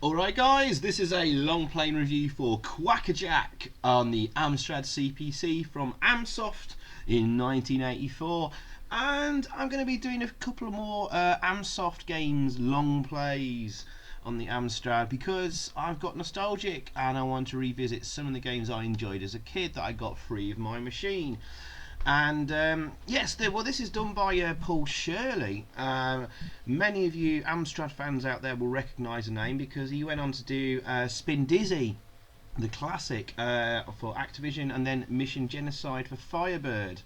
Alright guys, this is a long play review for Quack A Jack on the Amstrad CPC from Amsoft in 1984, and I'm going to be doing a couple more Amsoft games, long plays on the Amstrad, because I've got nostalgic and I want to revisit some of the games I enjoyed as a kid that I got free of my machine. And yes, this is done by Paul Shirley. Many of you Amstrad fans out there will recognise the name because he went on to do Spindizzy, the classic for Activision, and then Mission Genocide for Firebird.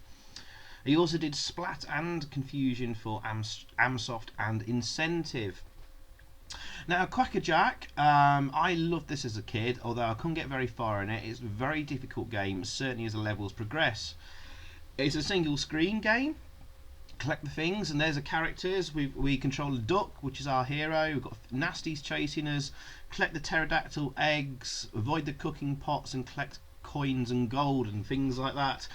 He also did Splat and Confuzion for Amsoft and Incentive. Now, Quack A Jack, I loved this as a kid, although I couldn't get very far in it. It's a very difficult game, certainly as the levels progress. It's a single screen game. Collect the things, and there's the characters. We control a duck, which is our hero. We've got nasties chasing us. Collect the pterodactyl eggs, avoid the cooking pots, and collect coins and gold and things like that.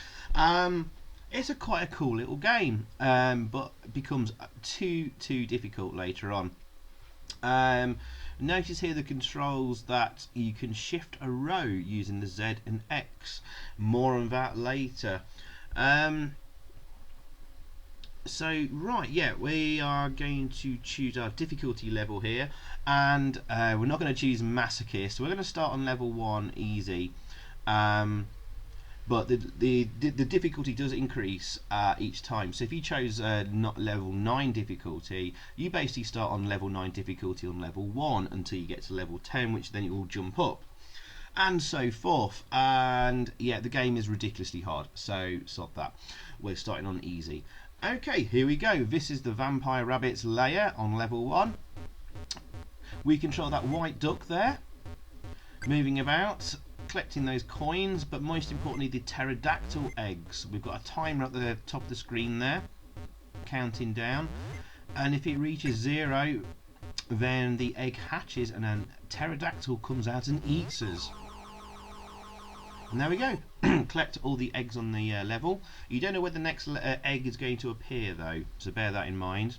It's quite a cool little game, but it becomes too difficult later on. Notice here the controls that you can shift a row using the Z and X. More on that later. We are going to choose our difficulty level here, and we're not going to choose masochist. We're going to start on level 1 easy, but the difficulty does increase each time. So if you chose not level 9 difficulty, you basically start on level 9 difficulty on level 1 until you get to level 10, which then it will jump up, and so forth. And yeah, the game is ridiculously hard, so stop that. We're starting on easy. Okay, here we go. This is the Vampire Rabbit's lair on level 1. We control that white duck there, moving about, collecting those coins, but most importantly the pterodactyl eggs. We've got a timer at the top of the screen there, counting down, and if it reaches 0, then the egg hatches and then pterodactyl comes out and eats us. And there we go. Collect all the eggs on the level. You don't know where the next egg is going to appear though, so bear that in mind.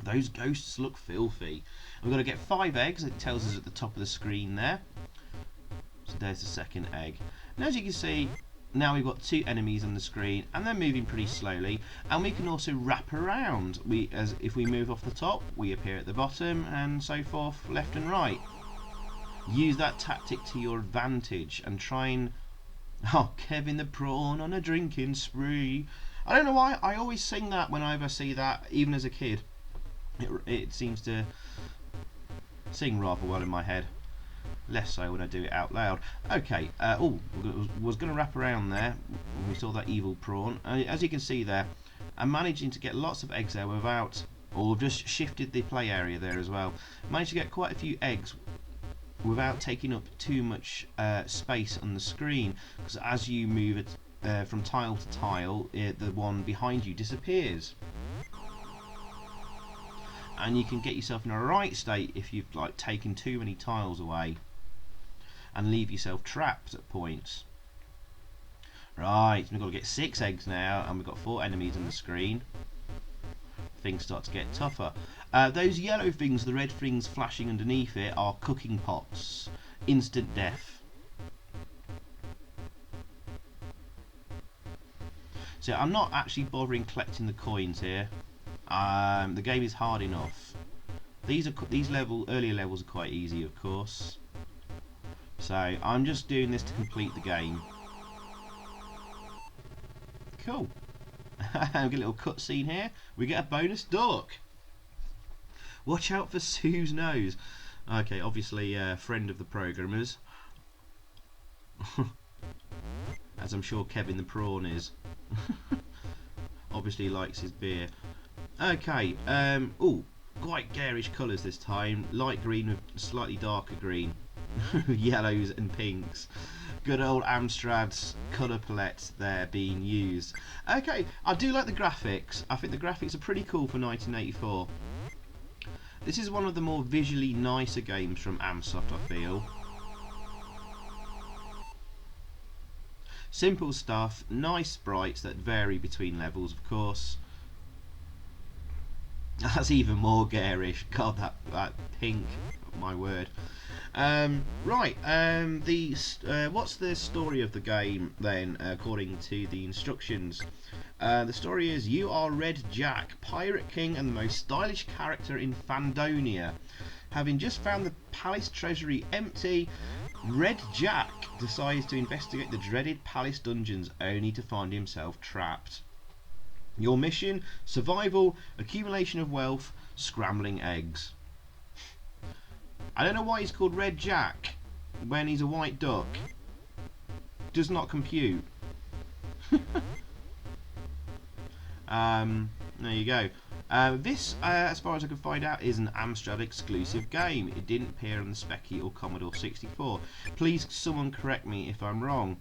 Those ghosts look filthy. We've got to get 5 eggs. It tells us at the top of the screen there. So there's the second egg. And as you can see, now we've got 2 enemies on the screen, and they're moving pretty slowly. And we can also wrap around. If we move off the top, we appear at the bottom, and so forth, left and right. Use that tactic to your advantage and try and... Oh, Kevin the Prawn on a drinking spree. I don't know why, I always sing that when I ever see that, even as a kid. It seems to sing rather well in my head. Less so when I do it out loud. Okay, was going to wrap around there when we saw that evil prawn. As you can see there, I'm managing to get lots of eggs there without... Or just shifted the play area there as well. Managed to get quite a few eggs without taking up too much space on the screen, because as you move it from tile to tile, the one behind you disappears, and you can get yourself in a right state if you've taken too many tiles away and leave yourself trapped at points. Right, we've got to get 6 eggs now, and we've got 4 enemies on the screen. Things start to get tougher. Those yellow things, the red things flashing underneath it, are cooking pots. Instant death. So I'm not actually bothering collecting the coins here. The game is hard enough. These earlier levels are quite easy, of course. So I'm just doing this to complete the game. Cool. We get a little cutscene here. We get a bonus duck. Watch out for Sue's nose. Okay, obviously friend of the programmers. As I'm sure Kevin the Prawn is. Obviously likes his beer. Okay, quite garish colours this time. Light green with slightly darker green. Yellows and pinks. Good old Amstrad's colour palettes there being used. Okay, I do like the graphics. I think the graphics are pretty cool for 1984. This is one of the more visually nicer games from Amsoft, I feel. Simple stuff, nice sprites that vary between levels, of course. That's even more garish. God, that pink, my word. Right, what's the story of the game then, according to the instructions? The story is you are Red Jack, Pirate King and the most stylish character in Fandonia. Having just found the palace treasury empty, Red Jack decides to investigate the dreaded palace dungeons only to find himself trapped. Your mission: survival, accumulation of wealth, scrambling eggs. I don't know why he's called Red Jack when he's a white duck. Does not compute. There you go. This, as far as I can find out, is an Amstrad exclusive game. It didn't appear on the Speccy or Commodore 64. Please someone correct me if I'm wrong.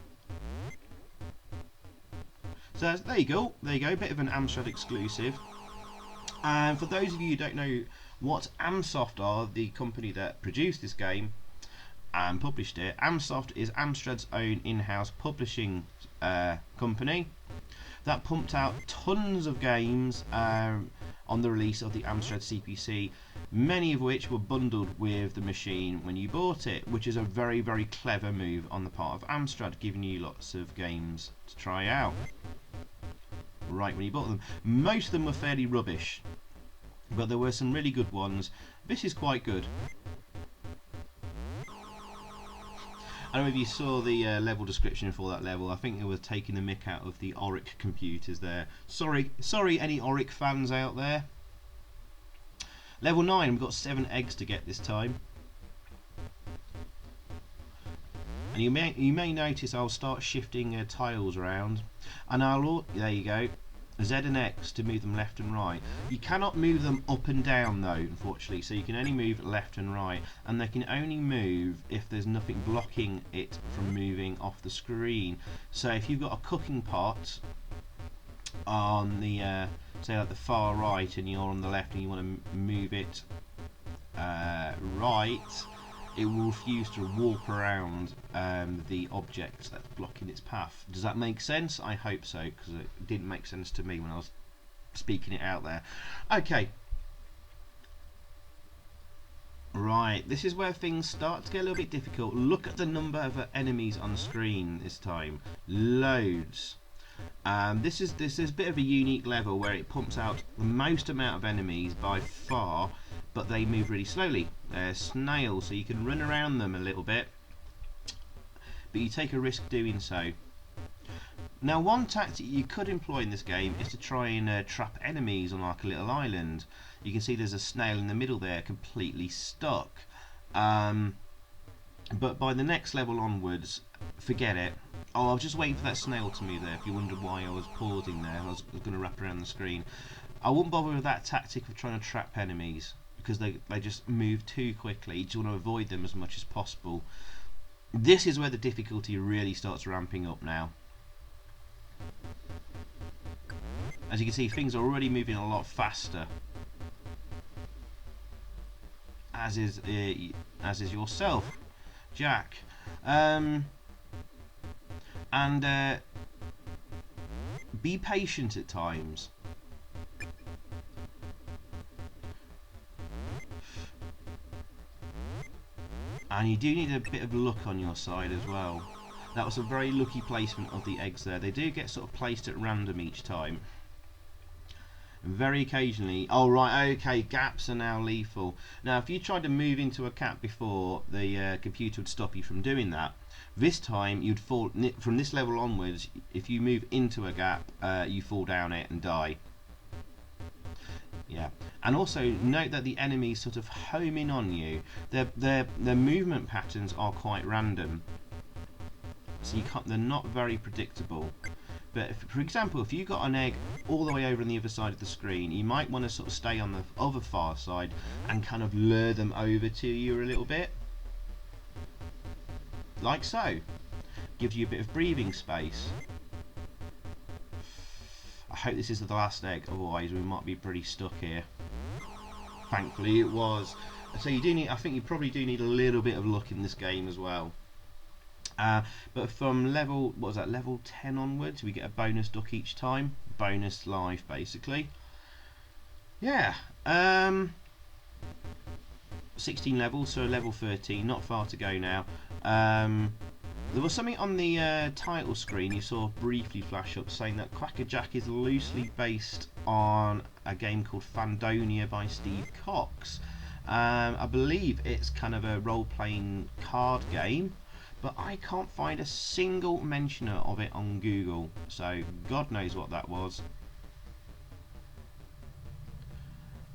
So there you go, bit of an Amstrad exclusive. And for those of you who don't know what Amsoft are, the company that produced this game and published it, Amsoft is Amstrad's own in-house publishing company that pumped out tons of games on the release of the Amstrad CPC, many of which were bundled with the machine when you bought it, which is a very, very clever move on the part of Amstrad, giving you lots of games to try out right when you bought them. Most of them were fairly rubbish, but there were some really good ones. This is quite good. I don't know if you saw the level description for that level. I think they were taking the mick out of the Auric computers there. Sorry any Auric fans out there. Level 9, we've got 7 eggs to get this time. And you may notice I'll start shifting tiles around, and there you go, Z and X to move them left and right. You cannot move them up and down though, unfortunately, so you can only move left and right, and they can only move if there's nothing blocking it from moving off the screen. So if you've got a cooking pot on the say like the far right, and you're on the left and you want to move it right, it will refuse to warp around the object that's blocking its path. Does that make sense? I hope so, because it didn't make sense to me when I was speaking it out there. Okay. Right, this is where things start to get a little bit difficult. Look at the number of enemies on the screen this time. Loads. This is a bit of a unique level where it pumps out the most amount of enemies by far, but they move really slowly. They're snails, so you can run around them a little bit, but you take a risk doing so. Now, one tactic you could employ in this game is to try and trap enemies on like a little island. You can see there's a snail in the middle there, completely stuck. But by the next level onwards, forget it. Oh, I was just waiting for that snail to move there, if you wondered why I was pausing there. I was going to wrap around the screen. I wouldn't bother with that tactic of trying to trap enemies, because they just move too quickly. You just want to avoid them as much as possible. This is where the difficulty really starts ramping up now. As you can see, things are already moving a lot faster. As is yourself, Jack. And be patient at times. And you do need a bit of luck on your side as well. That was a very lucky placement of the eggs there. They do get sort of placed at random each time. Very occasionally. Oh right, okay, gaps are now lethal. Now if you tried to move into a gap before, the computer would stop you from doing that. This time you'd fall, from this level onwards, if you move into a gap, you fall down it and die. Yeah, and also note that the enemies sort of home in on you. Their movement patterns are quite random, so they're not very predictable. But for example, if you got an egg all the way over on the other side of the screen, you might want to sort of stay on the other far side and kind of lure them over to you a little bit, like so. Gives you a bit of breathing space. I hope this is the last egg, otherwise we might be pretty stuck here. Thankfully it was. So you do need, I think you probably do need a little bit of luck in this game as well. But from level, what was that, level 10 onwards, we get a bonus duck each time. Bonus life, basically. Yeah. 16 levels, so level 13, not far to go now. There was something on the title screen you saw briefly flash up saying that Quack A Jack is loosely based on a game called Fandonia by Steve Cox. I believe it's kind of a role-playing card game, but I can't find a single mentioner of it on Google, so God knows what that was.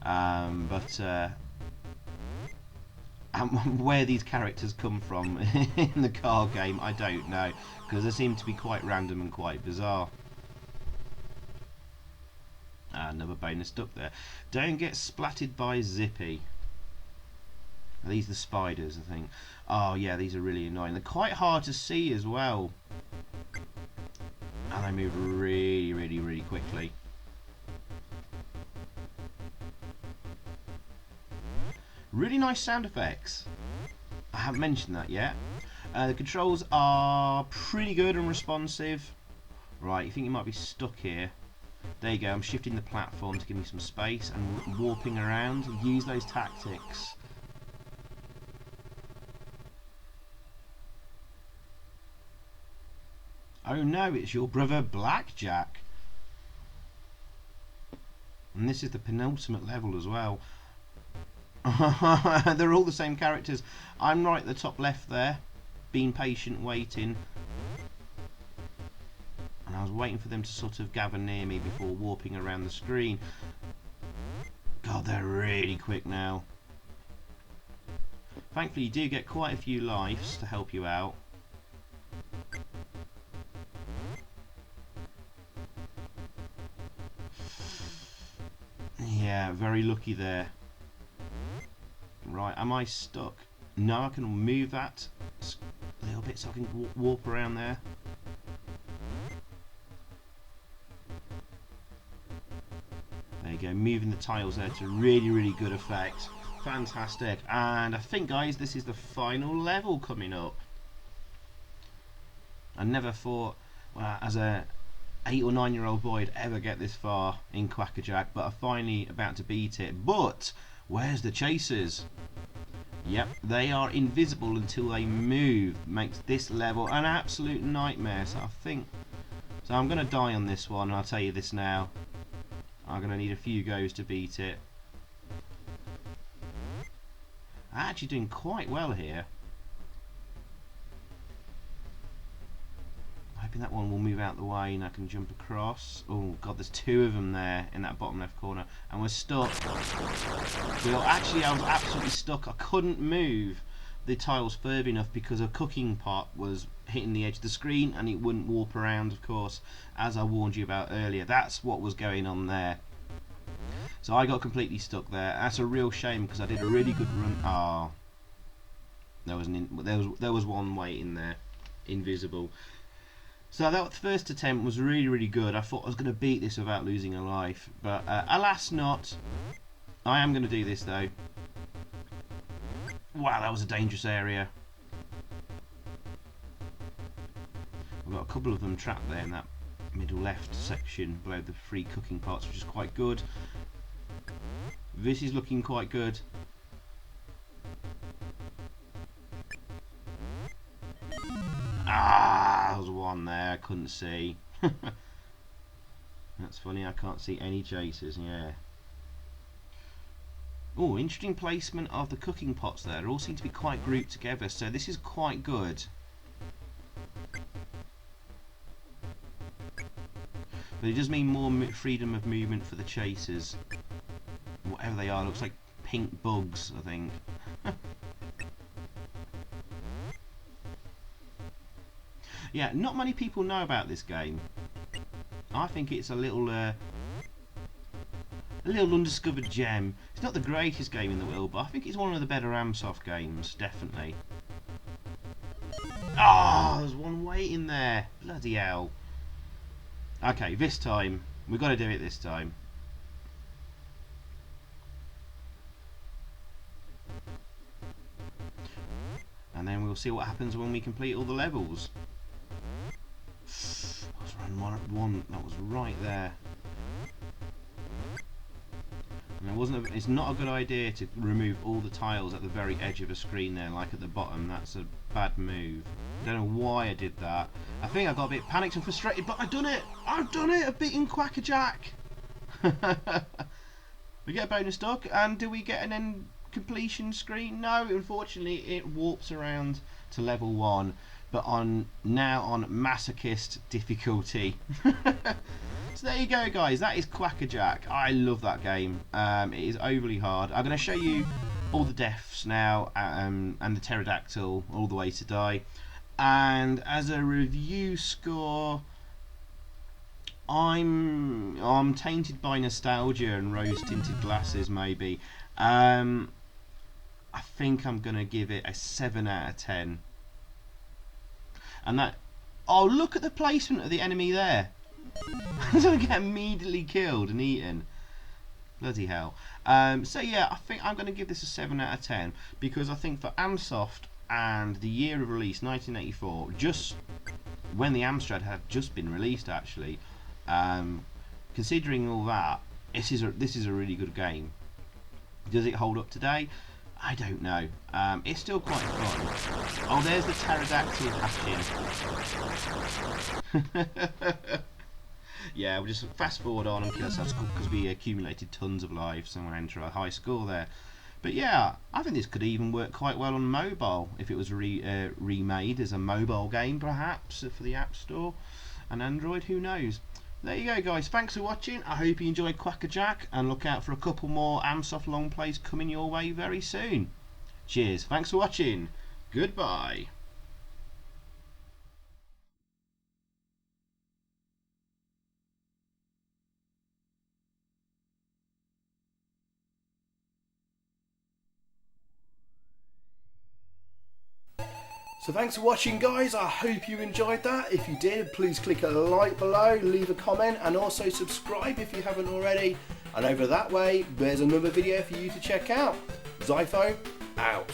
But where these characters come from in the card game, I don't know, because they seem to be quite random and quite bizarre. Another bonus duck there. Don't get splatted by Zippy. Are these the spiders, I think? Oh yeah, these are really annoying. They're quite hard to see as well. And they move really, really, really quickly. Really nice sound effects. I haven't mentioned that yet. The controls are pretty good and responsive. Right, you think you might be stuck here. There you go, I'm shifting the platform to give me some space and warping around. Use those tactics. Oh no, it's your brother Blackjack. And this is the penultimate level as well. They're all the same characters. I'm right at the top left there, being patient, waiting. And I was waiting for them to sort of gather near me before warping around the screen. God, they're really quick now. Thankfully, you do get quite a few lives to help you out. Yeah, very lucky there. Right, am I stuck? No, I can move that a little bit so I can warp around there. There you go, moving the tiles there to really, really good effect. Fantastic. And I think, guys, this is the final level coming up. I never thought, well, as a 8 or 9 year old boy, I'd ever get this far in Quack A Jack, but I'm finally about to beat it. But where's the chasers? Yep, they are invisible until they move. Makes this level an absolute nightmare. So I'm going to die on this one. I'll tell you this now. I'm going to need a few goes to beat it. I'm actually doing quite well here. Hoping that one will move out the way and I can jump across. Oh god, there's two of them there in that bottom left corner, and we're stuck. Well, actually, I was absolutely stuck. I couldn't move the tiles further enough because a cooking pot was hitting the edge of the screen and it wouldn't warp around, of course, as I warned you about earlier. That's what was going on there. So I got completely stuck there. That's a real shame because I did a really good run. Ah, there was one waiting there, invisible. So that first attempt was really, really good. I thought I was going to beat this without losing a life, but alas not. I am going to do this though. Wow, that was a dangerous area. I've got a couple of them trapped there in that middle left section below the free cooking pots, which is quite good. This is looking quite good. Ah, there was one there I couldn't see. That's funny, I can't see any chasers, yeah. Oh, interesting placement of the cooking pots there. They all seem to be quite grouped together, so this is quite good. But it does mean more freedom of movement for the chasers. Whatever they are, looks like pink bugs, I think. Yeah, not many people know about this game. I think it's a little undiscovered gem. It's not the greatest game in the world, but I think it's one of the better Amsoft games, definitely. Ah, oh, there's one waiting there. Bloody hell. Okay, this time. We've got to do it this time. And then we'll see what happens when we complete all the levels. I was running one that was right there. It's not a good idea to remove all the tiles at the very edge of a screen there, like at the bottom. That's a bad move. Don't know why I did that. I think I got a bit panicked and frustrated, but I've done it. I've beaten Quack A Jack. We get a bonus stock, and do we get an end completion screen? No, unfortunately, it warps around to level 1, but now on masochist difficulty. So there you go, guys. That is Quack A Jack. I love that game. It is overly hard. I'm going to show you all the deaths now, and the Terraductile all the way to die. And as a review score, I'm tainted by nostalgia and rose-tinted glasses, maybe. I think I'm going to give it a 7 out of 10. And that... Oh, look at the placement of the enemy there. I'm going to get immediately killed and eaten. Bloody hell. So yeah, I think I'm going to give this a 7 out of 10, because I think for Amsoft and the year of release, 1984, just when the Amstrad had just been released, actually, considering all that, this is a really good game. Does it hold up today? I don't know. It's still quite fun. Oh, there's the Terraductile hatching. Yeah, we'll just fast forward on and kill ourselves because we accumulated tons of lives and we'll enter a high score there. But yeah, I think this could even work quite well on mobile if it was remade as a mobile game, perhaps, for the App Store and Android. Who knows? There you go, guys. Thanks for watching. I hope you enjoyed Quack A Jack, and look out for a couple more Amsoft long plays coming your way very soon. Cheers. Thanks for watching. Goodbye. So thanks for watching, guys. I hope you enjoyed that. If you did, please click a like below, leave a comment, and also subscribe if you haven't already. And over that way, there's another video for you to check out. Zypho, out.